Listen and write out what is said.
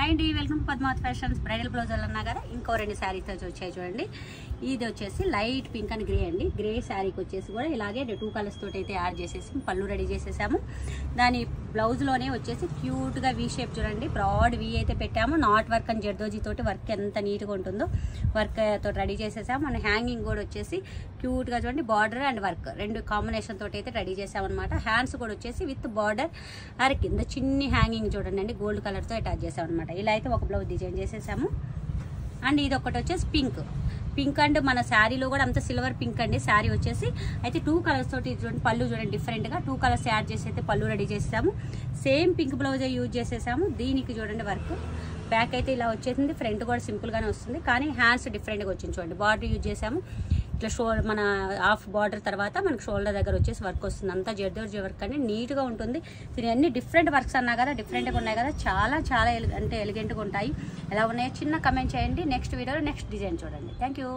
And welcome Padmavathi fashions bridal బ్లౌజర్లు అన్నా కదా ఇంకో రెండు శారీస్ వచ్చాయి చూడండి. ఇది వచ్చేసి లైట్ పింక్ అండ్ గ్రే అండి. గ్రే శారీకి వచ్చేసి కూడా ఇలాగే 2 కలర్స్ తోటి అయితే యాడ్ చేసేసి పళ్ళు రెడీ చేసేసాము. దాని బ్లౌజ్లోనే వచ్చేసి క్యూట్గా వీ షేప్ చూడండి, బ్రాడ్ వీ అయితే పెట్టాము. నాట్ వర్క్ అండ్ జర్దోజీ తోటి వర్క్ ఎంత నీట్గా ఉంటుందో వర్క్ తోటి రెడీ చేసేసాము. అండ్ హ్యాంగింగ్ కూడా వచ్చేసి క్యూట్గా చూడండి, బార్డర్ అండ్ వర్క్ రెండు కాంబినేషన్ తోటి అయితే రెడీ చేసామన్నమాట. హ్యాండ్స్ కూడా వచ్చేసి విత్ బార్డర్ ఆర్ కింద చిన్ని హ్యాంగింగ్ చూడండి అండి, గోల్డ్ కలర్తో అటాచ్ చేసామన్నమాట. ఇలా అయితే ఒక బ్లౌజ్ డిజైన్ చేసేసాము. అండ్ ఇది ఒకటి వచ్చేసి పింక్ అండ్ మన శారీలో కూడా అంత సిల్వర్ పింక్ అండి. శారీ వచ్చేసి అయితే 2 కలర్స్ తోటి చూడండి, పళ్ళు చూడండి డిఫరెంట్గా 2 కలర్స్ యాడ్ చేసి అయితే పళ్ళు రెడీ చేసాము. సేమ్ పింక్ బ్లౌజే యూజ్ చేసేసాము. దీనికి చూడండి వర్క్ బ్యాక్ అయితే ఇలా వచ్చేసింది, ఫ్రంట్ కూడా సింపుల్గానే వస్తుంది, కానీ హ్యాండ్స్ డిఫరెంట్గా వచ్చింది చూడండి. బార్డర్ యూజ్ చేసాము, ఇట్లా మన హాఫ్ బార్డర్ తర్వాత మనకు షోల్డర్ దగ్గర వచ్చేసి వర్క్ వస్తుంది. అంతా జర్దోజీ వర్క్ అండి, నీట్గా ఉంటుంది. దీని అన్ని డిఫరెంట్ వర్క్స్ అన్నా కదా, డిఫరెంట్గా ఉన్నాయి కదా, చాలా ఎలిగెంట్గా ఉంటాయి. ఎలా ఉన్నాయో చిన్న కమెంట్ చేయండి. నెక్స్ట్ వీడియోలో నెక్స్ట్ డిజైన్ చూడండి. Thank you.